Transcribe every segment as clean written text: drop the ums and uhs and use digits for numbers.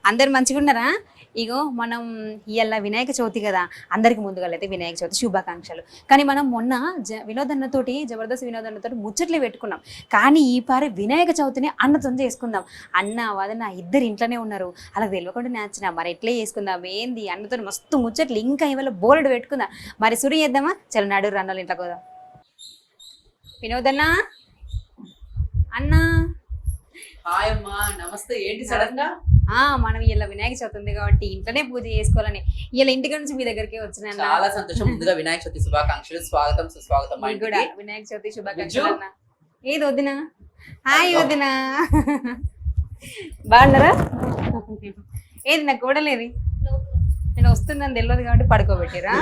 అందరు మంచిగా ఉన్నారా? ఇగో మనం ఇవాళ వినాయక చవితి కదా, అందరికి ముందుగా అయితే వినాయక చవితి శుభాకాంక్షలు. కానీ మనం మొన్న వినోదన్నతోటి జబర్దస్త్ వినోదన్నతోటి ముచ్చట్లే పెట్టుకున్నాం. కానీ ఈ పారి వినాయక చవితిని అన్నతో చేసుకుందాం. అన్న వదన ఇద్దరు ఇంట్లోనే ఉన్నారు, అలా తెలియకుండా నచ్చిన మరి ఎట్లే చేసుకుందాం ఏంది అన్నతో మస్తు ముచ్చట్లు ఇంకా ఇవాళ బోలెడు పెట్టుకుందాం. మరి సురి చేద్దామా? చలో నాడు రన్నోళ్ళు ఇంట్లోకి పోదాం. వినోదన్న అన్న హాయ్ అమ్మా, నమస్తే. ఏంటి సడన్ గా? మనం ఇలా వినాయక చవితి ఉంది కాబట్టి ఇంట్లోనే పూజ చేసుకోవాలని ఇలా ఇంటి నుంచి మీ దగ్గరికి వచ్చిన చాలా సంతోషం. ముందుగా వినాయక చవితి శుభాకాంక్షలు. స్వాగతం సుస్వాగతం. కూడా వినాయక చవితి శుభాకాంక్షలు అన్న. ఏది వదినా? హాయ్ వదినా, బాగున్నారా? ఏది నా కోడలేది? నేను వస్తుందని తెలియదు కాబట్టి పడుకోబెట్టిరా?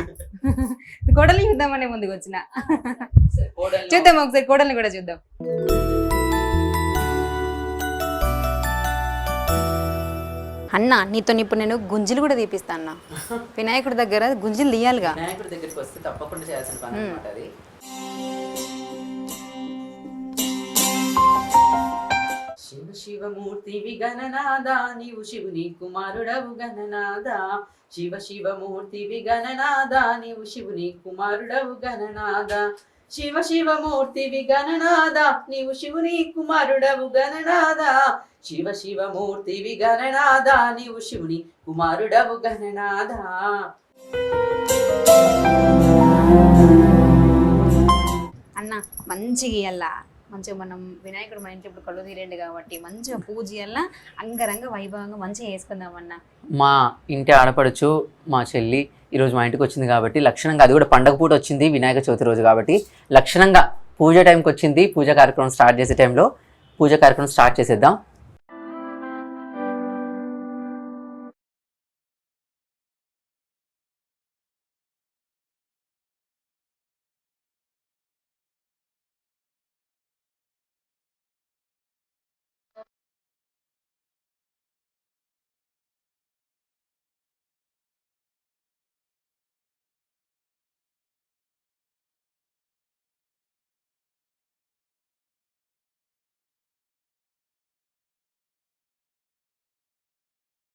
కోడలు చూద్దామనే ముందుకు వచ్చిన. చూద్దాం ఒకసారి కోడల్ని కూడా చూద్దాం. అన్న నీతో ఇప్పుడు నేను గుంజులు కూడా తీపిస్తా అన్న. వినాయకుడి దగ్గర గుంజులు తీయాలిగా. వినాయకుడి దగ్గరికి వస్తే తప్పకుండా చేయాల్సిన పని అన్నమాట అది. శివ శివమూర్తివి గణనాదా, నీవు శివుని కుమారుడవు గణనాదా. శివ శివమూర్తివి గణనాదా, నీవు శివుని కుమారుడవు గణనాదా. శివ శివమూర్తివి గణనాదా, నీవు శివుని కుమారుడవు గణనాదా. శివ శివమూర్తివి గణనాదా, నీవు శివుని కుమారుడవు గణనాదా. అన్న మంచిగా ఇయ్యాల, మంచిగా మనం వినాయకుడు మా ఇంట్లో ఇప్పుడు కళ్ళు తీరేండు కాబట్టి మంచిగా పూజ చేయాలా, అంగరంగ వైభవంగా మంచిగా చేసుకుందాం అన్న. మా ఇంటి ఆడపడుచు మా చెల్లి ఈరోజు మా ఇంటికి వచ్చింది కాబట్టి లక్షణంగా, అది కూడా పండగ పూట వచ్చింది, వినాయక చవితి రోజు కాబట్టి లక్షణంగా పూజ టైంకి వచ్చింది. పూజ కార్యక్రమం స్టార్ట్ చేసే టైంలో పూజ కార్యక్రమం స్టార్ట్ చేసేద్దాం.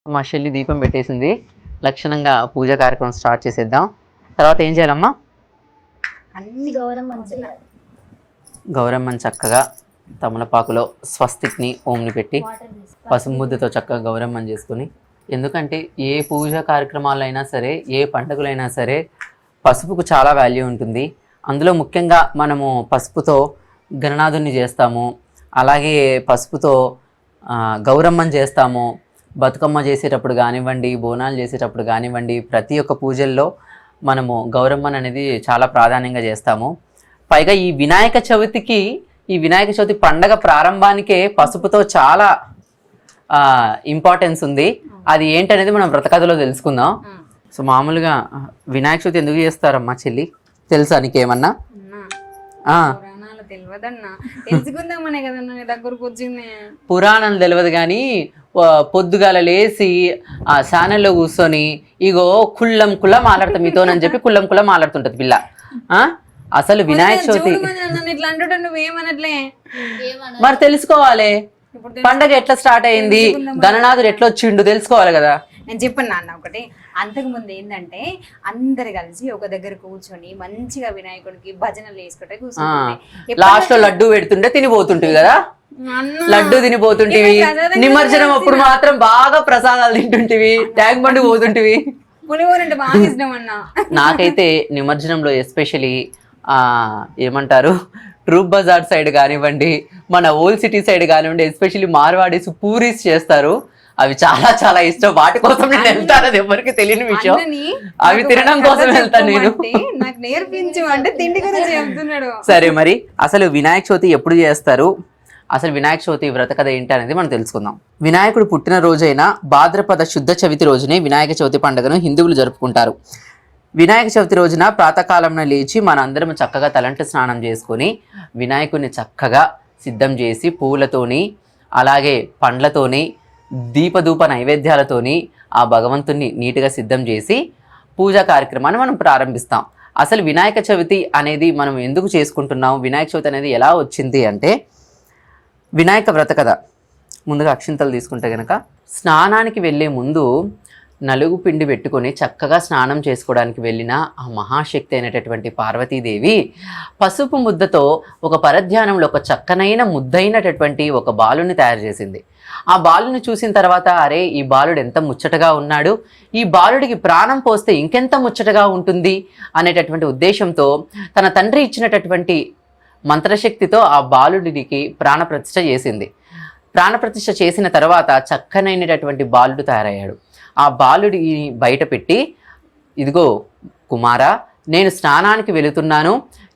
మా చెల్లి దీపం పెట్టేసింది. లక్షణంగా పూజ కార్యక్రమం స్టార్ట్ చేసేద్దాం. తర్వాత ఏం చేయాలమ్మా? అన్ని గౌరమ్మని చక్కగా తమలపాకులో స్వస్తిక్ని ఓంని పెట్టి పసుపు ముద్దతో చక్కగా గౌరమ్మని చేసుకుని, ఎందుకంటే ఏ పూజ కార్యక్రమాలైనా సరే, ఏ పండుగలైనా సరే పసుపుకు చాలా వాల్యూ ఉంటుంది. అందులో ముఖ్యంగా మనము పసుపుతో గణనాథుని చేస్తాము, అలాగే పసుపుతో గౌరమ్మని చేస్తాము. బతుకమ్మ చేసేటప్పుడు కానివ్వండి, బోనాలు చేసేటప్పుడు కానివ్వండి, ప్రతి ఒక్క పూజల్లో మనము గౌరమ్మని అనేది చాలా ప్రాధాన్యంగా చేస్తాము. పైగా ఈ వినాయక చవితి పండగ ప్రారంభానికే పసుపుతో చాలా ఇంపార్టెన్స్ ఉంది. అది ఏంటనేది మనం వ్రతకథలో తెలుసుకుందాం. సో మామూలుగా వినాయక చవితి ఎందుకు చేస్తారమ్మా చెల్లి, తెలుసా నీకేమన్నా? పురాణం తెలియదు కానీ పొద్దుగాల లేచి ఆ ఛానల్లో కూర్చొని ఇగో కుళ్ళం మాట్లాడతా మీతోనని చెప్పి కుళ్ళం మాట్లాడుతుంటది పిల్ల. అసలు వినాయక చవితి మరి తెలుసుకోవాలి, పండగ ఎట్లా స్టార్ట్ అయింది, గణనాథుడు ఎట్లా వచ్చిండు తెలుసుకోవాలి కదా. నేను చెప్పాను నాన్న ఒకటి, అంతకు ముందు ఏంటంటే అందరు కలిసి ఒక దగ్గర కూర్చొని మంచిగా వినాయకుడికి భజనలు వేసుకుంటే కూర్చొని లాస్ట్ లో లడ్డు పెడుతుంటే తినిపోతుంటివి కదా, లడ్డు తినిపోతుంటివి. నిమజ్జనం అప్పుడు మాత్రం బాగా ప్రసాదాలు తింటుంటివి, ట్యాంక్ బండి పోతుంటివి. పులిహోర అంటే బాగా ఇష్టం అన్న. నాకైతే నిమజ్జనంలో ఎస్పెషలీ ఏమంటారు, ట్రూప్ బజార్ సైడ్ కానివ్వండి, మన ఓల్డ్ సిటీ సైడ్ కానివ్వండి, ఎస్పెషల్లీ మార్వాడీస్ పూరీస్ చేస్తారు, అవి చాలా చాలా ఇష్టం. వాటి కోసం నేను వెళ్తాను, అది ఎవరికి తెలియని విషయం. అవి తినడం కోసం వెళ్తాను నేను. నాకు నేర్పించు అంటే తిండి గురించి చెప్తున్నాడు. సరే, మరి అసలు వినాయక చవితి ఎప్పుడు చేస్తారు, అసలు వినాయక చవితి వ్రత కథ ఏంటి అనేది మనం తెలుసుకుందాం. వినాయకుడు పుట్టిన రోజైన భాద్రపద శుద్ధ చవితి రోజునే వినాయక చవితి పండుగను హిందువులు జరుపుకుంటారు. వినాయక చవితి రోజున ప్రాతకాలంలో లేచి మనందరం చక్కగా తలంటు స్నానం చేసుకొని వినాయకుడిని చక్కగా సిద్ధం చేసి పూలతోని అలాగే పండ్లతోని దీపధూప నైవేద్యాలతోని ఆ భగవంతుని నీట్గా సిద్ధం చేసి పూజా కార్యక్రమాన్ని మనం ప్రారంభిస్తాం. అసలు వినాయక చవితి అనేది మనం ఎందుకు చేసుకుంటున్నాం, వినాయక చవితి అనేది ఎలా వచ్చింది అంటే, వినాయక వ్రత కథ ముందుగా అక్షింతలు తీసుకుంటే కనుక స్నానానికి వెళ్ళే ముందు నలుగు పిండి పెట్టుకొని చక్కగా స్నానం చేసుకోవడానికి వెళ్ళిన ఆ మహాశక్తి అయినటువంటి పార్వతీదేవి పసుపు ముద్దతో ఒక పరధ్యానంలో ఒక చక్కనైన ముద్దైనటువంటి ఒక బాలుని తయారు చేసింది. ఆ బాలుని చూసిన తర్వాత అరే ఈ బాలుడు ఎంత ముచ్చటగా ఉన్నాడు, ఈ బాలుడికి ప్రాణం పోస్తే ఇంకెంత ముచ్చటగా ఉంటుంది అనేటటువంటి ఉద్దేశంతో తన తండ్రి ఇచ్చినటువంటి మంత్రశక్తితో ఆ బాలుడికి ప్రాణప్రతిష్ఠ చేసింది. ప్రాణప్రతిష్ఠ చేసిన తర్వాత చక్కనైనటువంటి బాలుడు తయారయ్యాడు. ఆ బాలుడిని బయట పెట్టి, ఇదిగో కుమారా, నేను స్నానానికి వెళుతున్నాను,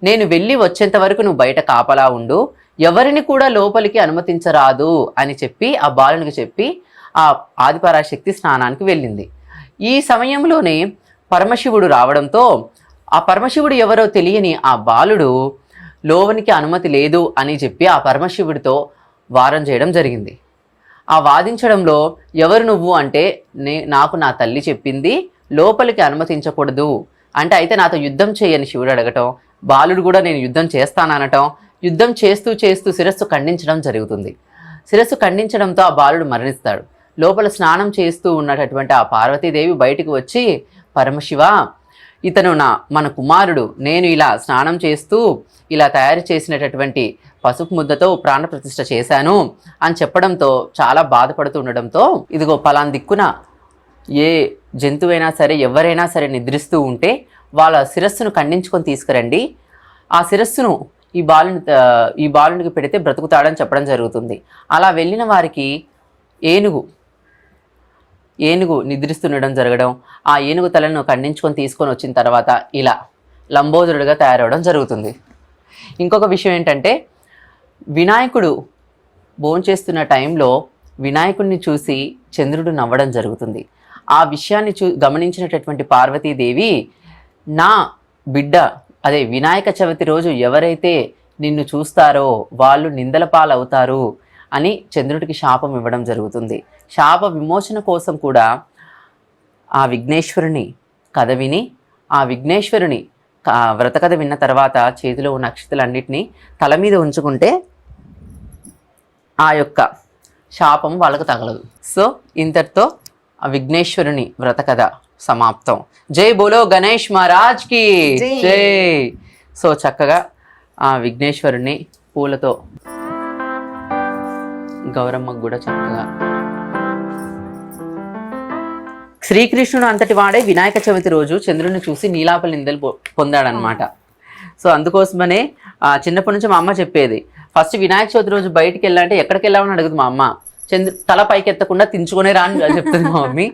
నేను వెళ్ళి వచ్చేంత వరకు నువ్వు బయట కాపలా ఉండు, ఎవరిని కూడా లోపలికి అనుమతించరాదు అని చెప్పి ఆ బాలునికి చెప్పి ఆ ఆదిపరాశక్తి స్నానానికి వెళ్ళింది. ఈ సమయంలోనే పరమశివుడు రావడంతో ఆ పరమశివుడు ఎవరో తెలియని ఆ బాలుడు లోనికి అనుమతి లేదు అని చెప్పి ఆ పరమశివుడితో వారం చేయడం జరిగింది. ఆ వాదించడంలో ఎవరు నువ్వు అంటే నాకు నా తల్లి చెప్పింది లోపలికి అనుమతించకూడదు అంటే, అయితే నాతో యుద్ధం చేయని శివుడు అడగటం, బాలుడు కూడా నేను యుద్ధం చేస్తాననటం, యుద్ధం చేస్తూ చేస్తూ శిరస్సు ఖండించడం జరుగుతుంది. శిరస్సు ఖండించడంతో ఆ బాలుడు మరణిస్తాడు. లోపల స్నానం చేస్తూ ఉన్నటువంటి ఆ పార్వతీదేవి బయటికి వచ్చి, పరమశివ, ఇతను మన కుమారుడు, నేను ఇలా స్నానం చేస్తూ ఇలా తయారు చేసినటువంటి పసుపు ముద్దతో ప్రాణప్రతిష్ఠ చేశాను అని చెప్పడంతో చాలా బాధపడుతూ ఉండడంతో, ఇదిగో పలాన్ దిక్కున ఏ జంతువైనా సరే ఎవరైనా సరే నిద్రిస్తూ ఉంటే వాళ్ళ శిరస్సును ఖండించుకొని తీసుకురండి, ఆ శిరస్సును ఈ బాలునికి పెడితే బ్రతుకుతాడని చెప్పడం జరుగుతుంది. అలా వెళ్ళిన వారికి ఏనుగు నిద్రిస్తుండడం జరగడం, ఆ ఏనుగు తలను ఖండించుకొని తీసుకొని వచ్చిన తర్వాత ఇలా లంబోదరుడుగా తయారవడం జరుగుతుంది. ఇంకొక విషయం ఏంటంటే, వినాయకుడు భోంచేస్తున్న టైంలో వినాయకుడిని చూసి చంద్రుడు నవ్వడం జరుగుతుంది. ఆ విషయాన్ని గమనించినటువంటి పార్వతీదేవి, నా బిడ్డ అదే వినాయక చవితి రోజు ఎవరైతే నిన్ను చూస్తారో వాళ్ళు నిందల పాలవుతారు అని చంద్రుడికి శాపం ఇవ్వడం జరుగుతుంది. శాప విమోచన కోసం కూడా ఆ విఘ్నేశ్వరుని కథ విని, ఆ విఘ్నేశ్వరుని వ్రతకథ విన్న తర్వాత చేతిలో ఉన్న అక్షతలన్నిటినీ తల మీద ఉంచుకుంటే ఆ యొక్క శాపం వాళ్ళకు తగలదు. సో ఇంతటితో ఆ విఘ్నేశ్వరుని వ్రతకథ సమాప్తం. జై బోలో గణేష్ మహారాజ్ కి జై. సో చక్కగా ఆ విఘ్నేశ్వరుని పూలతో గౌరమ్మకు కూడా చక్కగా, శ్రీకృష్ణుడు అంతటి వాడే వినాయక చవితి రోజు చంద్రుని చూసి నీలాపల నిందలు పొందాడనమాట. సో అందుకోసమనే చిన్నప్పటి నుంచి మా అమ్మ చెప్పేది, ఫస్ట్ వినాయక చవితి రోజు బయటికి వెళ్ళాలంటే ఎక్కడికి వెళ్ళామని అడుగుతుంది మా అమ్మ, తల పైకి ఎత్తకుండా తించుకునే రా అని చెప్తుంది మా మమ్మీ.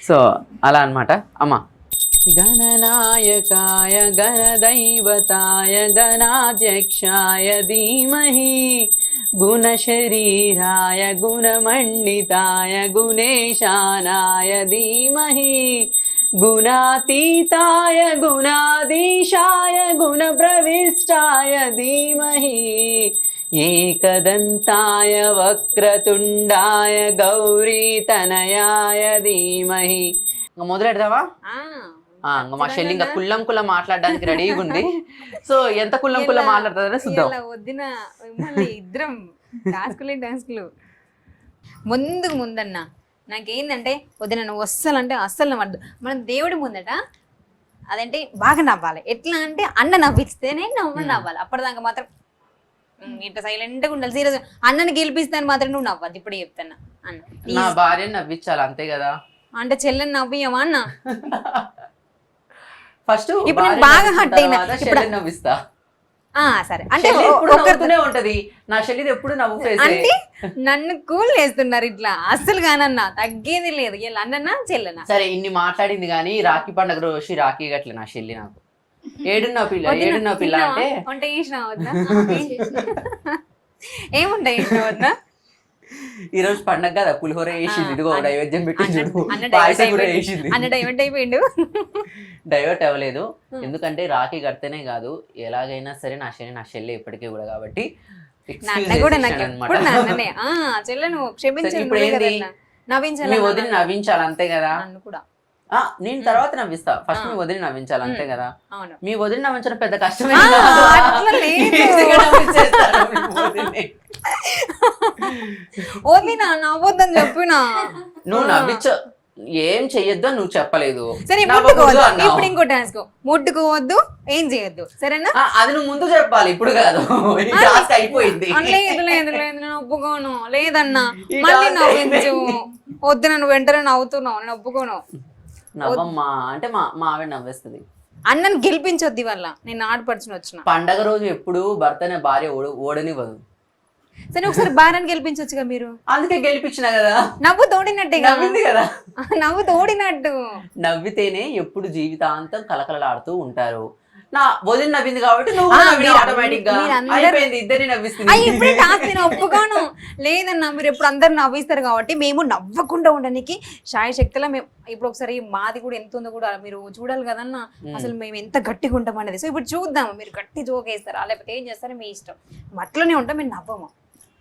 సో అలా అనమాట. అమ్మ, గణనాయకాయ గణదైవతాయ గణాధ్యక్షాయ ధీమహి గుణశరీరాయ గుణమండితాయ గుణేశానాయ ధీమహి గుణాతీతాయ గుణాధీశాయ గుణప్రవిష్టాయ ధీమహి ఏకదంతాయ వక్రతుండాయ గౌరీతనయాయ ధీమహి. ఇంకా మొదలెడదావా? మా షెల్లి ఇంకా కుల్లం కుల్లం మాట్లాడడానికి రెడీగా ఉంది. సో ఎంత కుల్లం కుల్లం మాట్లాడుతుందని చూద్దాం. వద్దిన ఇద్దరం టాస్కులు ముందన్న నాకేందంటే వద్దిన నువ్వు అస్సలు నవ్వద్దు. మనం దేవుడి ముందట అదంటే బాగా నవ్వాలి. ఎట్లా అంటే అన్న నవ్విస్తేనే నవ్వాలి. అప్పటిదాకా మాత్రం ఇట్లా సైలెంట్గా ఉండాలి. సీరియస్ అన్నని గెలిపిస్తాను మాత్రం నువ్వు నవ్వద్దు. ఇప్పుడు చెప్తాను అన్న, నా భార్యని నవ్వించాలి అంతే కదా. అంటే చెల్లెని నవ్వియమా అన్న? ఫస్ట్ ఇప్పుడు బాగా హట్ అయినా నవ్విస్తా. సరే అంటే ఉంటది నా శరీరం ఎప్పుడు నవ్వు అంటే నన్ను కూల్ చేస్తున్నారు ఇట్లా. అస్సలు కానన్నా తగ్గేది లేదు. ఇలా అన్నన్నా చెల్లెనా సరే ఇన్ని మాట్లాడింది కానీ రాఖీ పండుగ రోజు రాఖీ గట్ల నా చెల్లి నాకు ఏడున్న పిల్ల అంటే వంట చేసినా వద్దా? ఏముంటా చేసినా వద్దా? ఈ రోజు పండగ కదా, పులిహోర వేసింది, ఇదిగో నైవేద్యం పెట్టి అన్న డైవర్ట్ అయిపోయిండు. డైవర్ట్ అవ్వలేదు, ఎందుకంటే రాఖీ కడితేనే కాదు ఎలాగైనా సరే నా చెల్లి ఎప్పటికీ కూడా, కాబట్టి చెల్లెను క్షమించాలి, వదిలి నవ్వించాలి అంతే కదా. నేను తర్వాత నవ్విస్తా, ఫస్ట్ మీ వదిలి నవ్వించాలి అంతే కదా. అవును. మీ వదిలి నవ్వించడం పెద్ద కష్టమే అట్లా లేదు. వదినా నవ్వొద్దని చెప్పినా నువ్వు నవ్వించ ఏం చెయ్యొద్దు నువ్వు చెప్పలేదు. సరే ముట్టుకోవద్దు, ఇప్పుడు ఇంకో టాస్క్ ముట్టుకోవద్దు, ఏం చేయొద్దు, సరేనా? అది నువ్వు ముందు చెప్పాలి, ఇప్పుడు కాదు. ఈ టాస్క్ అయిపోయింది. లేదు లేదు లేదు నేను ఒప్పుకోను. లేదన్నా మళ్ళీ నవ్వించు. వద్దు, నన్ను వెంటనే నవ్వుతున్నావు, నేను ఒప్పుకోను. నవ్వమ్మా అంటే మా ఆవిడ నవ్వేస్తుంది. అన్నను గెలిపించొద్ది వల్ల నేను ఆడపడుచుని వచ్చిన. పండగ రోజు ఎప్పుడు భర్తనే భార్య ఓడనివ్వదు. సరే ఒకసారి భార్యను గెలిపించొచ్చుగా మీరు. అందుకే గెలిపించిన కదా. నవ్వు తోడినట్టే నవ్వింది కదా. నవ్వు తోడినట్టు. నవ్వితేనే ఎప్పుడు జీవితాంతం కలకలలాడుతూ ఉంటారు. నా వదిలి నవ్వింది కాబట్టి నువ్వు ఆటోమేటిక్ గా అయిపోయింది, ఇద్దరిని నవ్విస్తుంది. ఇప్పుడే టాస్క్ నేను ఒప్పుకోను. లేదన్నా మీరు ఎప్పుడు అందరు నవ్విస్తారు కాబట్టి మేము నవ్వకుండా ఉండడానికి శాయశక్తిలో మేము ఇప్పుడు ఒకసారి మాది కూడా ఎంత ఉందో కూడా మీరు చూడాలి కదన్నా. అసలు మేము ఎంత గట్టిగా ఉంటాం అనేది. సో ఇప్పుడు చూద్దాము, మీరు గట్టి జోక్ వేస్తారా లేకపోతే ఏం చేస్తారో మీ ఇష్టం. అట్లనే ఉంటాం, మేము నవ్వము.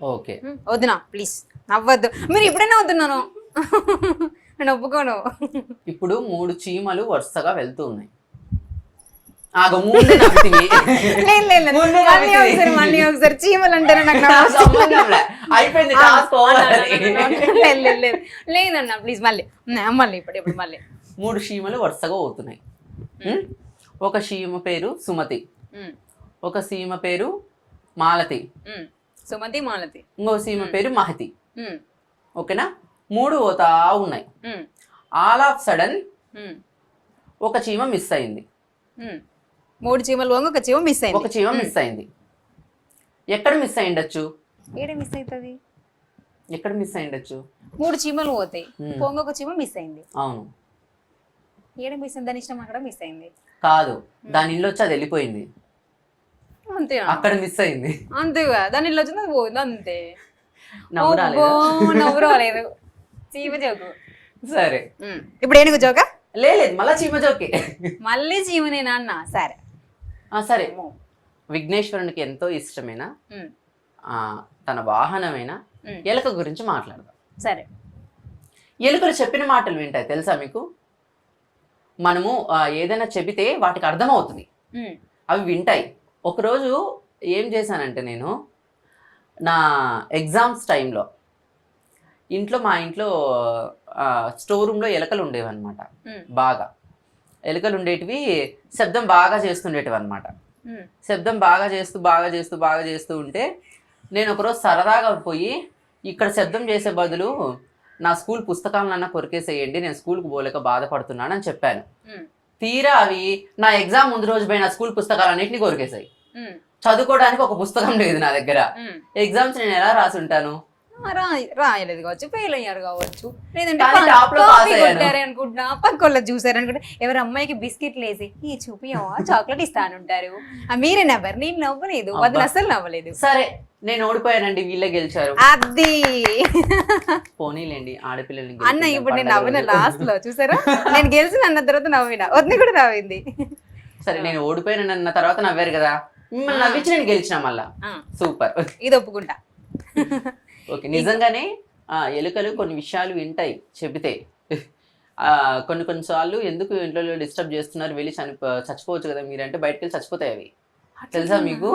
Okay వద్దునా please నవ్వద్దు. మీరు ఇప్పుడైనా వద్దున్నాను. నేను ఒప్పుకోను. ఇప్పుడు 3 చీమలు వరుసగా వెళ్తూ ఉన్నాయి. మళ్ళీ ఒకసారి చీమలు అంటారు నాకు అయిపోయింది. లేదన్నా ప్లీజ్ మళ్ళీ మళ్ళీ ఇప్పుడు మళ్ళీ 3 చీమలు వరుసగా పోతున్నాయి. ఒక చీమ పేరు సుమతి, ఒక చీమ పేరు మాలతి, సుమతి మాలతి, ఇంకో చీమ పేరు మహతి. ఓకేనా? 3 పోతా ఉన్నాయి. ఆల్ ఆఫ్ సడన్ ఒక చీమ మిస్ అయింది. 3 చీమలు పోగా ఒక చీమ మిస్ అయింది. ఒక చీమ మిస్ అయింది. ఎక్కడ మిస్ అయ్యిండొచ్చు? ఏడ మిస్ అవుతుంది? ఎక్కడ మిస్ అయ్యిండొచ్చు? 3 చీమలు పోతాయి, పోగా ఒక చీమ మిస్ అయింది. అవును. ఏడ మిస్ అయింది? దాని ఇష్టం అక్కడ మిస్ అయింది కాదు, దాని ఇల్లు వచ్చి అది వెళ్ళిపోయింది. అంతే, అక్కడ మిస్ అయింది. అంతేగా, దాని ఇల్లు వచ్చింది అది పోయింది అంతే. నవ్వు రాలేదు. చీమ జోకు. సరే ఇప్పుడు ఏనుగు జోకా? లేదు, మళ్ళా చీమ జోకే. మళ్ళీ చీమనేనా అన్న? సరే సరే. విఘ్నేశ్వరునికి ఎంతో ఇష్టమైన తన వాహనమైన ఎలుక గురించి మాట్లాడదాం. సరే. ఎలుకలు చెప్పిన మాటలు వింటాయి తెలుసా మీకు? మనము ఏదైనా చెబితే వాటికి అర్థమవుతుంది, అవి వింటాయి. ఒకరోజు ఏం చేశానంటే, నేను నా ఎగ్జామ్స్ టైంలో మా ఇంట్లో స్టోర్ రూమ్లో ఎలుకలు ఉండేవి అనమాట. బాగా ఎలుకలు ఉండేటివి, శబ్దం బాగా చేస్తుండేటివి అనమాట. శబ్దం బాగా చేస్తూ ఉంటే నేను ఒకరోజు సరదాగా పోయి, ఇక్కడ శబ్దం చేసే బదులు నా స్కూల్ పుస్తకాలన్నా కొరికేసేయండి, నేను స్కూల్కి పోలేక బాధపడుతున్నాను అని చెప్పాను. తీరా అవి నా ఎగ్జామ్ ముందు రోజు పోయి నా స్కూల్ పుస్తకాలన్నింటినీ కొరికేసాయి. చదువుకోవడానికి ఒక పుస్తకం లేదు నా దగ్గర. ఎగ్జామ్స్ నేను ఎలా రాసి ఉంటాను? రాయలేదు కావచ్చు, ఫెయిల్ అయ్యారు కావచ్చు, లేదంటే అనుకుంటున్నా, పక్కోళ్ళు చూసారు అనుకుంటా, ఎవరి అమ్మాయికి బిస్కెట్లు వేసి ఈ చూపియవా చాక్లెట్ ఇస్తానంటారు. మీరే నవ్వరు, నేను నవ్వలేదు, వదిలి అసలు నవ్వలేదు. సరే నేను ఓడిపోయానండి, వీళ్ళే గెలిచారు. అది పోనీలేండి, ఆడపిల్లలు. అన్న ఇప్పుడు నేను నవ్విన లాస్ట్ లో చూసారా, నేను గెలిచిన అన్న తర్వాత నవ్విన, వద్దు కూడా నవ్వింది. సరే నేను ఓడిపోయాను అన్న తర్వాత నవ్వారు కదా, మిమ్మల్ని నవ్వించి నేను గెలిచిన మళ్ళా. సూపర్, ఇది ఒప్పుకుంటా. ఓకే. నిజంగానే ఎలుకలు కొన్ని విషయాలు వింటాయి చెబితే. కొన్నిసార్లు ఎందుకు ఇంట్లో డిస్టర్బ్ చేస్తున్నారు, వెళ్ళి చచ్చిపోవచ్చు కదా మీరంటే, బయటకు వెళ్ళి చచ్చిపోతాయి అవి. తెలుసా మీకు?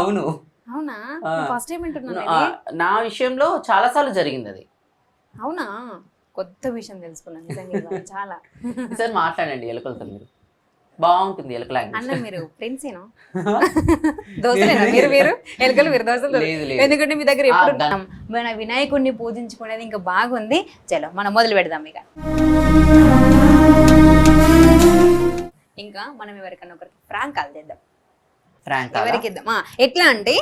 అవును. అవునా? ఫస్ట్ టైం వింటున్నా. నా విషయంలో చాలా సార్లు జరిగింది అది. అవునా? కొత్త విషయం తెలుసుకున్నాను నిజంగా. చాలా. ఈసారి మాట్లాడండి ఎలుకలతో, మీరు బాగుంటుంది ఎలుక లాంగ్వేజ్. అన్న మీరు ఫ్రెండ్సేనా? దోస్తులేనా మీరు? ఎలుకలు మీరు దోస్తులు? ఎందుకంటే మీ దగ్గర ఎప్పుడు మన వినాయకుడిని పూజించుకునేది ఇంకా బాగుంది. చలో మనం మొదలు పెడదాం. ఇంకా మనం ఎవరికన్నా ఒకరికి ఫ్రాంక్ కాల్ చేద్దాం. ఎవరికి ఇద్దాం? ఎట్లా అంటే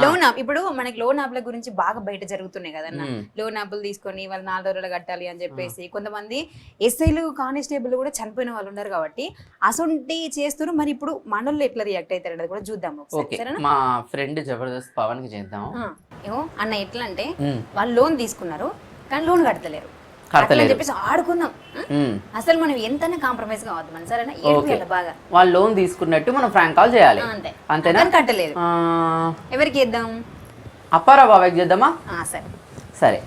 లోన్ యాప్. ఇప్పుడు మనకి లోన్ యాప్ల గురించి బాగా బయట జరుగుతున్నాయి కదన్న. లోన్ యాప్లు తీసుకొని వాళ్ళు 4 రోజులు కట్టాలి అని చెప్పేసి కొంతమంది ఎస్ఐలు కానిస్టేబుల్ కూడా చనిపోయిన వాళ్ళు ఉన్నారు కాబట్టి అసొంటి చేస్తారు. మరి ఇప్పుడు మనోళ్ళు ఎట్లా రియాక్ట్ అవుతారు అనేది కూడా చూద్దాం. మా ఫ్రెండ్ జబర్దస్త్ పవన్ కి చేద్దాం. ఏమో అన్న ఎట్లా అంటే వాళ్ళు లోన్ తీసుకున్నారు కానీ లోన్ కడతలేరు చెప్పేసి ఆడుకుందాం. అసలు మనం ఎంతైనా కాంప్రమైజ్ కావద్దు మన, సరేనా? బాగా వాళ్ళు లోన్ తీసుకున్నట్టు మనం ఫ్రాంక్ కాల్ చేయాలి, అంతేనా? కట్టలేదు. ఎవరికి ఇద్దాం? అప్పారావు బాబాయ్కి చేద్దామా? సరే సరే.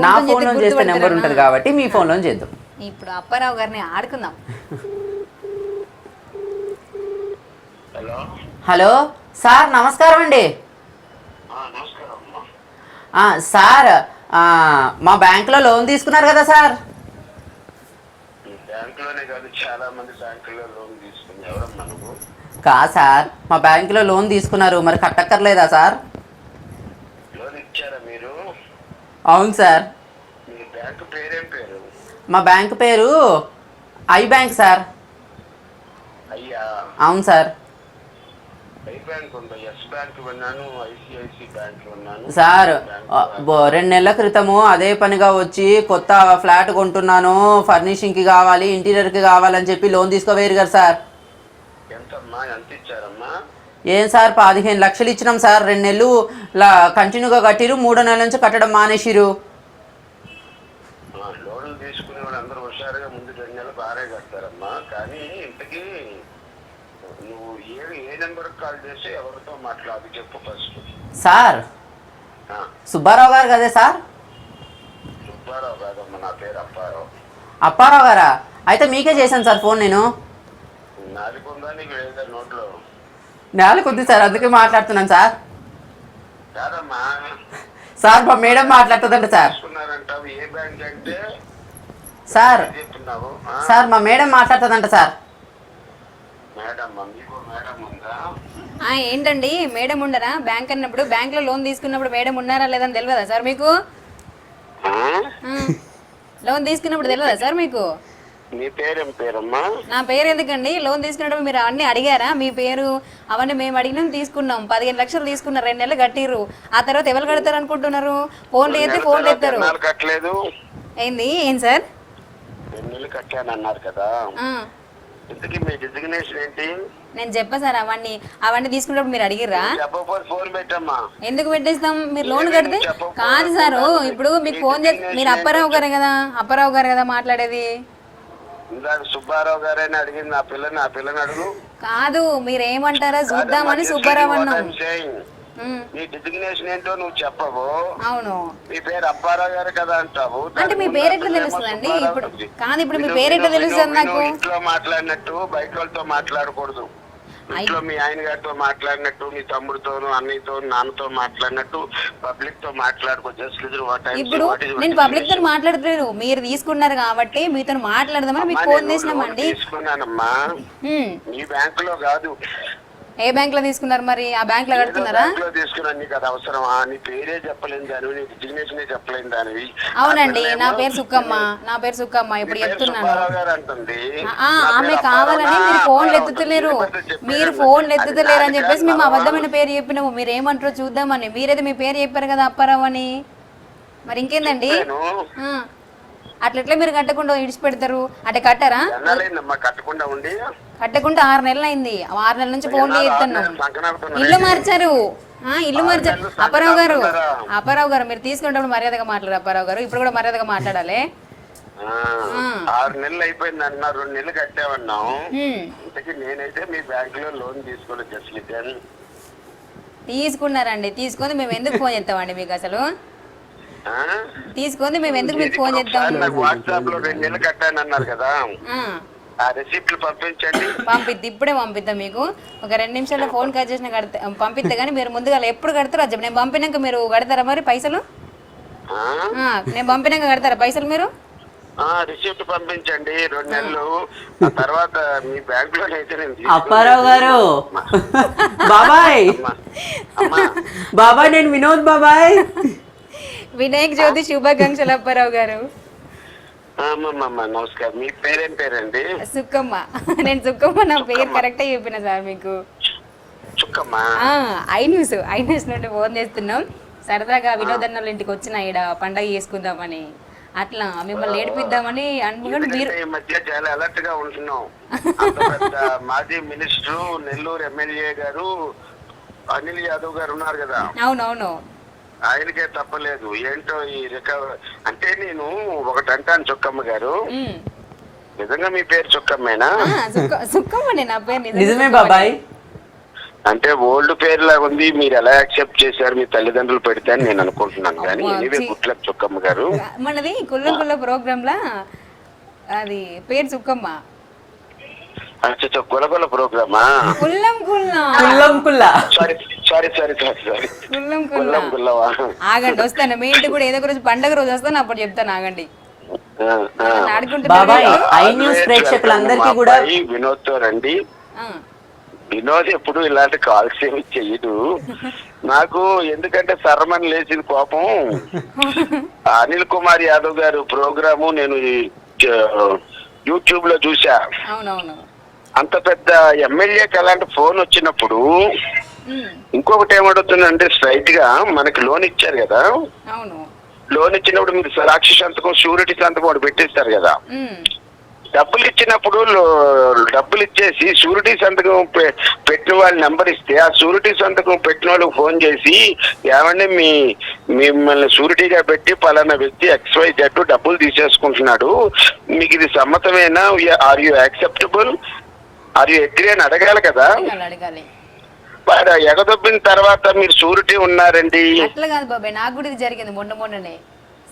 నా ఫోన్ లో చేస్తే నెంబర్ ఉంటది కాబట్టి మీ ఫోన్ లో చేద్దాం. ఇప్పుడు అప్పారావు గారిని ఆడుకుందాం. హలో హలో సార్, నమస్కారం అండి. నమస్కారం అమ్మా. సార్, మా బ్యాంకులో లోన్ తీసుకున్నారు కదా సార్? ఈ బ్యాంకులోనే కాదు, చాలా మంది బ్యాంకుల్లో లోన్ తీసుకుని ఎవరమ్మా నువ్వు? సార్, మా బ్యాంకులో లోన్ తీసుకున్నారు, మరి కట్టక్కర్లేదా సార్? లోన్ ఇచ్చారా మీరు? అవును సార్. మీ బ్యాంకు పేరేం పేరు? మా బ్యాంకు పేరు ఐ బ్యాంక్ సార్. అయ్యా, అవును సార్. ఐ బ్యాంక్ ఉందా? ఎస్ బ్యాంక్ విన్నాను, ఐసిఐసి బ్యాంక్ విన్నాను సార్, 2 నెలల క్రితము అదే పనిగా వచ్చి కొత్త ఫ్లాట్ కొంటున్నాను, ఫర్నిషింగ్కి కావాలి, ఇంటీరియర్కి కావాలని చెప్పి లోన్ తీసుకోవేరు కదా సార్. ఎంతమ్మా, ఎంత ఇచ్చారమ్మా? ఏం సార్, 15 లక్షలు ఇచ్చినాం సార్. 2 నెలలు కంటిన్యూగా కట్టిరు, 3వ నెల నుంచి కట్టడం మానేసిరు. లోన్లు తీసుకునే వాళ్ళు అందరూ హుషారుగా ముందు 2 నెలలు బాగానే కడతారమ్మా. కానీ ఇంతకీ నువ్వు ఏ నెంబర్కి కాల్ చేసి ఎవరితో మాట్లాడి చెప్పు ఫస్ట్. సార్, సుబ్బారావు గారు కదే సార్? సుబ్బారావు కాదమ్మా, నా పేరు అప్పారావు. అప్పారావు గారా? అయితే మీకే చేశాను సార్ ఫోన్ నేను. నాలుగుందా నీకు లేదా నోట్లో? కొద్ది సార్, అందుకే మాట్లాడుతున్నాను సార్. కాదమ్మా, సార్, మా మేడం మాట్లాడుతుందంట సార్. తీసుకున్నారంటావు, ఏ బ్యాంక్ అంటే సార్, చెప్తున్నావు? సార్ మా మేడం మాట్లాడుతుందంట సార్. మేడం, మీకు మేడం ఉందా? ఏంటండి మేడం ఉండరా? బ్యాంక్ అన్నప్పుడు, బ్యాంక్లో లోన్ తీసుకున్నప్పుడు మేడం ఉన్నారా లేదని తెలియదా సార్ మీకు? లోన్ తీసుకున్నప్పుడు తెలియదా సార్ మీకు? నీ పేరేం పేరమ్మా? నా పేరు ఎందుకండి? లోన్ తీసుకున్నప్పుడు మీరు అన్నీ అడిగారా? మీ పేరు అవన్నీ మేము అడిగినాం, తీసుకున్నాం. 15 లక్షలు తీసుకున్నారు, 2 నెలలు కట్టిర్రు. ఆ తర్వాత ఎవరు కడతారు అనుకుంటున్నారు? ఫోన్లు ఎత్తే ఫోన్లు ఎత్తారు. కట్టలేదు. ఏం సార్? 2 నెలలు కట్టాను అన్నారు కదా, ఇంతకీ మీ డిజిగ్నేషన్ ఏంటి? నేను చెప్పా సార్, అవన్నీ తీసుకున్నప్పుడు మీరు అడిగిర్రా? చెప్పకపోతే ఫోన్ పెట్టమ్మా. ఎందుకు పెట్టేస్తాం? మీరు లోన్ కడితే కాదు సార్. ఇప్పుడు మీకు ఫోన్ చేసి, మీరు అప్పారావు గారు కదా మాట్లాడేది. ఇందాక సుబ్బారావు గారని అడిగింది ఆ పిల్లని అడుగు. కాదు, మీరు ఏమంటారా చూద్దామని సుబ్బారావు అన్నాం. నీ డిజిగ్నేషన్ ఏంటో నువ్వు చెప్పవు. అవును, మీ పేరు అప్పారావు గారు కదా అంటావు. అంటే మీ పేరు ఎట్లా తెలుస్తుందండి? ఇప్పుడు కాదు, ఇప్పుడు మీ పేరు ఎట్లా తెలుస్తుంది నాకు? ఇంట్లో మాట్లాడినట్టు బయట వాళ్ళతో మాట్లాడకూడదు. ఇంట్లో మీ ఆయన గారితో మాట్లాడినట్టు, మీ తమ్ముడితోను, అన్నయ్యతో, నాన్నతో మాట్లాడినట్టు పబ్లిక్ తో మాట్లాడుకోవచ్చు. ఇప్పుడు నేను పబ్లిక్ తో మాట్లాడలేదు, మీరు తీసుకున్నారు కాబట్టి మీతో మాట్లాడదామని మీకు ఫోన్ చేసినామండి. తీసుకున్నానమ్మా, మీ బ్యాంకులో కాదు. ఏ బ్యాంక్ లో తీసుకున్నారు మరి? ఆ బ్యాంక్ లో కడుతున్నారా? తీసుకున్నాను. నీకు అది అవసరమా? నీ పేరే చెప్పలేని దానివి, నీ డిజిగ్నేషన్ చెప్పలేని దానివి. అవునండి, నా పేరు సుక్కమ్మ. ఇప్పుడు చెప్తున్నాను. ఆమె కావాలని మీరు ఫోన్లు ఎత్తుతలేరు అని చెప్పేసి మేము అబద్ధమైన పేరు చెప్పినాము. మీరు ఏమంటారో చూద్దామని. మీరైతే మీ పేరు చెప్పారు కదా అప్పారావు అని. మరి ఇంకేందండి? అట్లెట్లా మీరు కట్టకుండా ఇడిచిపెడతారు? అంటే కట్టారా? కట్టకుండా 6 నెలలు అయింది. 6 నెలల నుంచి ఫోన్లు చేస్తున్నాం. ఇల్లు మార్చారు. అప్పారావు గారు మీరు తీసుకునేటప్పుడు మర్యాదగా మాట్లాడారు. అప్పారావు గారు ఇప్పుడు కూడా మర్యాదగా మాట్లాడాలి. 6 నెలలు అయిపోయింది అన్న, 2 నెలలు కట్టామన్నాం. ఇంతకీ నేనైతే మీ బ్యాంక్ లో లోన్ తీసుకోలేదు. తీసుకున్నారండి. తీసుకొని మేము ఎందుకు ఫోన్ చేస్తామండి మీకు? అసలు తీసుకొని మేము ఎందుకు మీకు ఫోన్ చేస్తాం? వాట్సాప్ లో 2 నెలలు కట్టాను అన్నారు కదా, ఆ రిసిప్ట్లు పంపించండి. ఇప్పుడే పంపిద్దాం మీకు. ఒక 2 నిమిషాల్లో ఫోన్ కట్ చేసిన పంపిస్తే కానీ మీరు ముందుగా ఎప్పుడు కడతారో అది నేను పంపినాక మీరు కడతారా మరి పైసలు? నేను పంపినాక కడతారా పైసలు మీరు? రిసిప్ట్ పంపించండి 2 నెలలు. తర్వాత మీ బ్యాంక్ లో అయితే అప్పారావు గారు, బాబాయ్ నేను వినోద్ బాబాయ్. వినాయక చవితి శుభాకాంక్షలు అప్పారావు గారు. నమస్కారం. మీ పేరేం పేరండి? సుక్కమ్మ. నేను సుక్కమ్మ, నా పేరు కరెక్టే చెప్పిన సార్ మీకు. ఐ న్యూస్ నుండి ఫోన్ చేస్తున్నాం. సరదాగా వినోదన్నోళ్ళ ఇంటికి వచ్చిన ఈడ పండగ చేసుకుందామని, అట్లా మిమ్మల్ని ఏడిపిద్దామని అనుకుంటే మీరు మధ్య చాలా అలర్ట్ గా ఉంటున్నాం. మాజీ మినిస్టర్ నెల్లూరు ఎమ్మెల్యే గారు అనిల్ యాదవ్ గారు ఉన్నారు కదా. అవునవును, ఆయనకే తప్పలేదు. ఏంటో ఈ అంటే నేను ఒకటి అంటాను చుక్కమ్మ గారు, నిజంగా మీ పేరు చుక్కమ్మేనా? సుక్కమ్మనే నా పేరు. నిజమే బాబాయ్. అంటే ఓల్డ్ పేరు లాగా ఉంది, మీరు ఎలా యాక్సెప్ట్ చేశారు మీ తల్లిదండ్రులు పెడితే అని నేను అనుకుంటున్నాను. కానీ ఎనీవే గుడ్ లక్ చుక్కమ్మ గారు. మనది కుల్ల ప్రోగ్రామ్ లా అది పేరు సుక్కమ్మ. అచ్చా గులగుల ప్రోగ్రామా? కుల్లం కుల్లా సారీ కుల్లం కుల్లా. ఆగండి వస్తాను, మీ ఇంటికి కూడా ఏదో ఒక రోజు పండగ రోజు వస్తాను, అప్పుడు చెప్తాను. ఆగండి. బాబాయ్ ఐ న్యూస్ ప్రేక్షకులందరికీ కూడా వినోద్ తో రండి. వినోద్ ఎప్పుడు ఇలాంటి కాల్స్ ఏమి చెయ్యడు నాకు, ఎందుకంటే సరమని లేచింది కోపం. అనిల్ కుమార్ యాదవ్ గారు ప్రోగ్రాము నేను యూట్యూబ్ లో చూసా. అంత పెద్ద ఎమ్మెల్యేకి అలాంటి ఫోన్ వచ్చినప్పుడు ఇంకొకటి ఏమడుగుతుందంటే, స్ట్రైట్ గా మనకి లోన్ ఇచ్చారు కదా, లోన్ ఇచ్చినప్పుడు మీరు సాక్షి సంతకం షూరిటీ సంతకం ఒకటి పెట్టేస్తారు కదా, డబ్బులు ఇచ్చినప్పుడు డబ్బులు ఇచ్చేసి షూరిటీ సంతకం పెట్టిన వాళ్ళ నెంబర్ ఇస్తే, ఆ షూరిటీ సంతకం పెట్టిన వాళ్ళకి ఫోన్ చేసి, ఏమంటే మిమ్మల్ని షూరిటీగా పెట్టి పలానా వ్యక్తి XYZ డబ్బులు తీసేసుకుంటున్నాడు, మీకు ఇది సమ్మతమేనా, are you acceptable, are you agree అని అడగాలి కదా. ఎగదొబ్బిన తర్వాత మీరు షూరిటీ ఉన్నారండి. అట్లా కాదు బాబాయ్, నాకు కూడా ఇది జరిగింది మొన్ననే.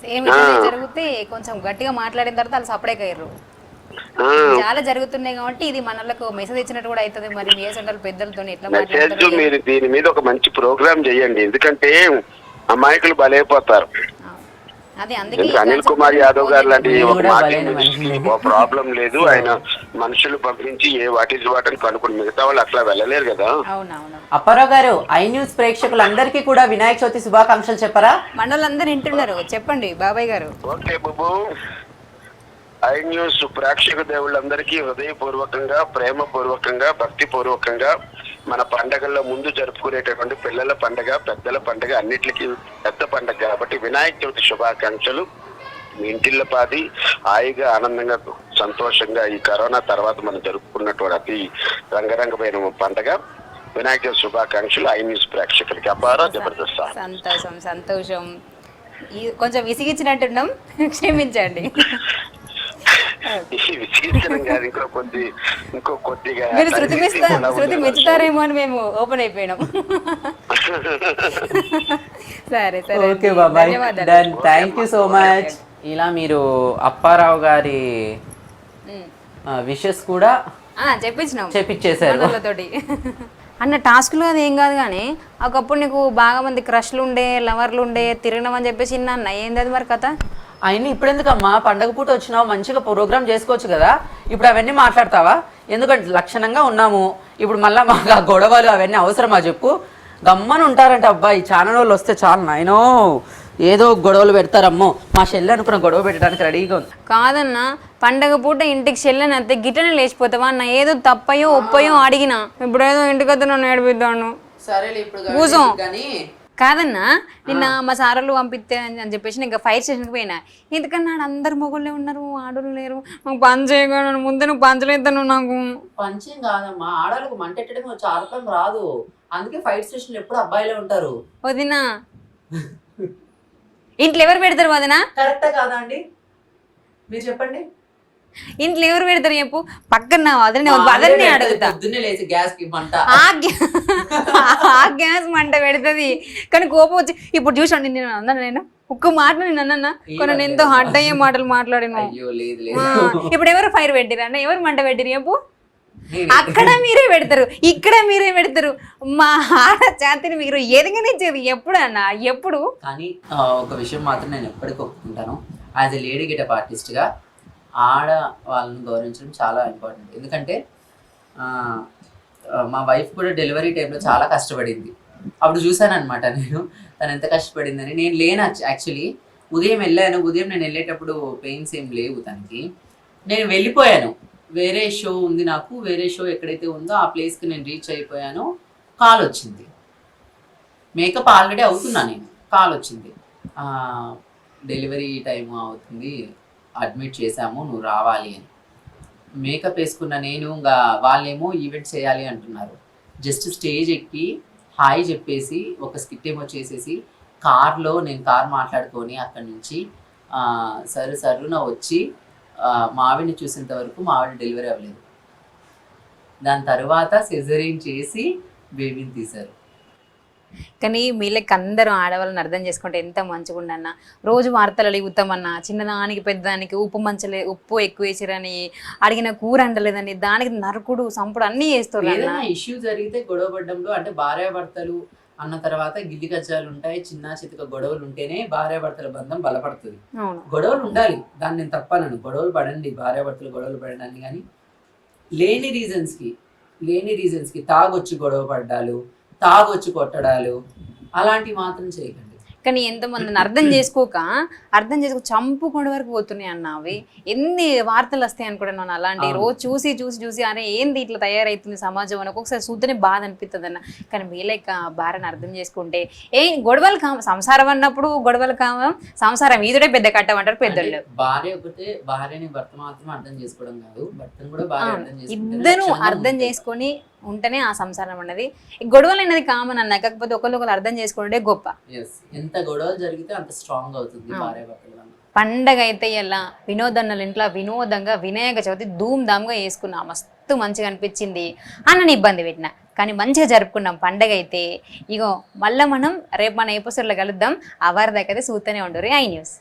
సేమ్ జరిగితే కొంచెం గట్టిగా మాట్లాడిన తర్వాత వాళ్ళు సపరేట్ అయ్యారు. చాలా జరుగుతున్నాయి కాబట్టి ఇది మనలకు మెసేజ్ ఇచ్చినట్టు కూడా అవుతుంది. మరి మీ సెంటర్ పెద్దలతో ఎట్లా మాట్లాడతారు? మీరు దీని మీద ఒక మంచి ప్రోగ్రామ్ చేయండి, ఎందుకంటే అమాయకులు బలైపోతారు. అనిల్ కుమార్ యాదవ్ గారు లాంటి ఒక ప్రాబ్లం లేదు, ఆయన మనుషులు పంపించి ఏ వాట్ అని కనుక్కుని, మిగతా వాళ్ళు అట్లా వెళ్ళలేరు కదా. అప్పారావు గారు ఐ న్యూస్ ప్రేక్షకులందరికీ కూడా వినాయక చవితి శుభాకాంక్షలు చెప్పరా? మండలందరూ వింటున్నారు, చెప్పండి బాబాయ్ గారు. ఓకే బాబు, ఐ న్యూస్ ప్రేక్షక దేవుళ్ళందరికీ హృదయపూర్వకంగా, ప్రేమపూర్వకంగా, భక్తిపూర్వకంగా మన పండగల్లో ముందు జరుపుకునేటటువంటి పిల్లల పండగ, పెద్దల పండగ, అన్నిటికీ పెద్ద పండగ కాబట్టి వినాయక చవితి శుభాకాంక్షలు. మీ ఇంటిల్ల పాది హాయిగా, ఆనందంగా, సంతోషంగా ఈ కరోనా తర్వాత మనం జరుపుకున్నటువంటి అతి రంగరంగమైన పండగ వినాయక చవితి శుభాకాంక్షలు ఐ న్యూస్ ప్రేక్షకులకి. అపారా జబర్దస్త్. సంతోషం. కొంచెం విసిగించినట్టున్నాం, క్షమించండి. మీరు శృతి మెచ్చుతారేమో అని మేము ఓపెన్ అయిపోయినాం. సరే సరే, ఓకే బాబాయ్, done, thank you so much. ఇలా మీరు అప్పారావు గారి విషెస్ కూడా చెప్పించేశారు అన్న. టాస్క్లు అది ఏం కాదు, కానీ ఒకప్పుడు నీకు బాగా మంది క్రష్లు ఉండే, లవర్లు ఉండే, తిరిగినామని చెప్పేసి అన్న ఏంది అది మరి కథ? అయినా ఇప్పుడు ఎందుకమ్మా, పండగ పూట వచ్చినావు, మంచిగా ప్రోగ్రామ్ చేసుకోవచ్చు కదా, ఇప్పుడు అవన్నీ మాట్లాడతావా? ఎందుకంటే లక్షణంగా ఉన్నాము, ఇప్పుడు మళ్ళీ మాకు ఆ గొడవలు అవన్నీ అవసరమా చెప్పు? గమ్మని ఉంటారంటే అబ్బాయి ఛానల్ వాళ్ళు వస్తే చాలు నాయనో, ఏదో గొడవలు పెడతారమ్మో. మా చెల్లి అనుకున్న గొడవ పెట్టడానికి రెడీగా ఉంది. కాదన్నా, పండగ పూట ఇంటికి చెల్లెని అంతే గిట్టనే లేచిపోతావా అన్న? ఏదో తప్పయో ఒప్పయో అడిగినా, ఇప్పుడు ఏదో ఇంటికైతే నన్ను ఏడిపిద్దాను. సరేలే ఇప్పుడు కూర్చో. కాదన్నా, నిన్న మా సార్లు పంపిస్తే అని చెప్పేసి ఇంకా ఫైర్ స్టేషన్కి పోయినా. ఎందుకన్నా అందరు మొగుళ్ళే ఉన్నారు, ఆడోళ్ళు లేరు, మాకు పని చేయగలను, ముందే నువ్వు పంచలేస్తాను. నాకు పంచేం కాదమ్మా, ఆడవాళ్ళకు మంట ఎట్టడం చాలా రాదు, అందుకే ఫైర్ స్టేషన్ ఎప్పుడు అబ్బాయిలే ఉంటారు. వదినా, ఇంట్లో ఎవరు పెడతారు వదినా? కరెక్టా కాదా అండి, మీరు చెప్పండి. ఇంట్లో ఎవరు పెడతారు చెప్పు? పక్కన వదలనే అడుగుతా. ఆ గ్యాస్ మంట పెడుతుంది, కానీ కోపం వచ్చి ఇప్పుడు చూసండి. నేను అన్నాను, నేను ఒక్క మాట నేను అన్నా, కొన్ని నేను ఎంతో హార్ట్ అయ్యే మాటలు మాట్లాడినా. ఇప్పుడు ఎవరు ఫైర్ పెట్టిరు అన్న? ఎవరు మంట పెట్టిరు చెప్పు? అక్కడ మీరే పెడతారు, ఇక్కడ మీరే పెడతారు. మా ఆడ జాతిని మీరు ఎదగనిచ్చేది ఎప్పుడు అన్న? ఎప్పుడు? కానీ ఒక విషయం మాత్రం నేను ఎప్పటికీ ఒప్పుకుంటాను, యాజ్ ఎ లేడీ గెటప్ ఆర్టిస్ట్గా ఆడ వాళ్ళని గౌరవించడం చాలా ఇంపార్టెంట్. ఎందుకంటే మా వైఫ్ కూడా డెలివరీ టైంలో చాలా కష్టపడింది. అప్పుడు చూశాను అనమాట నేను తను ఎంత కష్టపడిందని. నేను లేను యాక్చువల్లీ, ఉదయం వెళ్ళాను. ఉదయం నేను వెళ్ళేటప్పుడు పెయిన్స్ ఏం లేవు తనకి. నేను వెళ్ళిపోయాను, వేరే షో ఉంది నాకు, వేరే షో ఎక్కడైతే ఉందో ఆ ప్లేస్కి నేను రీచ్ అయిపోయాను. కాల్ వచ్చింది, మేకప్ ఆల్రెడీ అవుతున్నా నేను, కాల్ వచ్చింది, డెలివరీ టైం అవుతుంది, అడ్మిట్ చేశాము, నువ్వు రావాలి అని. మేకప్ వేసుకున్న నేను, ఇంకా వాళ్ళేమో ఈవెంట్ చేయాలి అంటున్నారు. జస్ట్ స్టేజ్ ఎక్కి హాయ్ చెప్పేసి ఒక స్కిట్ ఏమో చేసేసి కార్లో నేను కార్ మాట్లాడుకొని అక్కడి నుంచి సరున వచ్చి మావిడిని చూసేంత వరకు మావిడి డెలివరీ అవ్వలేదు. దాని తర్వాత సిజరీన్ చేసి బేబీని తీశారు. కానీ వీళ్ళకి అందరూ ఆడవాళ్ళని అర్థం చేసుకుంటే ఎంత మంచిగా ఉండన్న. రోజు వార్తలు ఇగుతామన్నా చిన్నదానికి పెద్దదానికి ఉప్పు ఎక్కువ వేసిరని, అడిగిన కూర అండలేదని, దానికి నరుకుడు సంపుడు అన్నీ చేస్తారు. ఏదైనా ఇష్యూ జరిగితే గొడవ పడ్డంలో అంటే భార్యాభర్తలు అన్న తర్వాత గిల్లి గజ్జాలు ఉంటాయి, చిన్న చితక గొడవలు ఉంటేనే భార్యాభర్తల బంధం బలపడుతుంది. గొడవలు ఉండాలి, దాన్ని నేను తప్పనను, గొడవలు పడండి, భార్యాభర్తలు గొడవలు పడడానికి. కానీ లేని రీజన్స్ కి తాగొచ్చి గొడవ పడ్డాలు, తాగొచ్చి కొట్టడాలు అలాంటివి మాత్రం చేయకండి. కానీ ఎంతమందిని అర్థం చేసుకో చంపుకోవడం వరకు పోతున్నాయి అన్న. అవి ఎన్ని వార్తలు వస్తాయి అనుకుంటున్నాను అలాంటి. రోజు చూసి అరే ఏంది ఇట్లా తయారైతుంది సమాజం అని ఒక్కొక్కసారి చూస్తేనే బాధ అనిపిస్తుంది అన్న. కానీ వీళ్ళకి భార్యను అర్థం చేసుకుంటే గొడవలు సంసారం అన్నప్పుడు గొడవలు సంసారం ఈదుడే పెద్ద కట్టమంటారు పెద్దోళ్ళు. భార్యని భర్త మాత్రం అర్థం చేసుకోవడం కాదు, భర్తను కూడా ఇద్దరు అర్థం చేసుకొని ఉంటేనే ఆ సంసారం అన్నది. గొడవలు అనేది కామన్ అన్న, కాకపోతే ఒకళ్ళు అర్థం చేసుకుంటే గొప్ప. ఎంత గొడవలు జరిగితే అంత స్ట్రాంగ్ అవుతుంది భార్యాభర్తలు. పండగ అయితే ఇలా వినోదన్నల ఇంట్లో వినోదంగా వినాయక చవితి ధూమ్ధామ్గా వేసుకున్నాం. మస్తు మంచిగా అనిపించింది. అన్నని ఇబ్బంది పెట్టిన కానీ మంచిగా జరుపుకున్నాం పండగ అయితే. ఇగో మళ్ళీ మనం రేపు మన ఎపిసోడ్లో కలుద్దాం. ఆ వారి దగ్గర చూస్తూనే ఉండరు ఐ న్యూస్.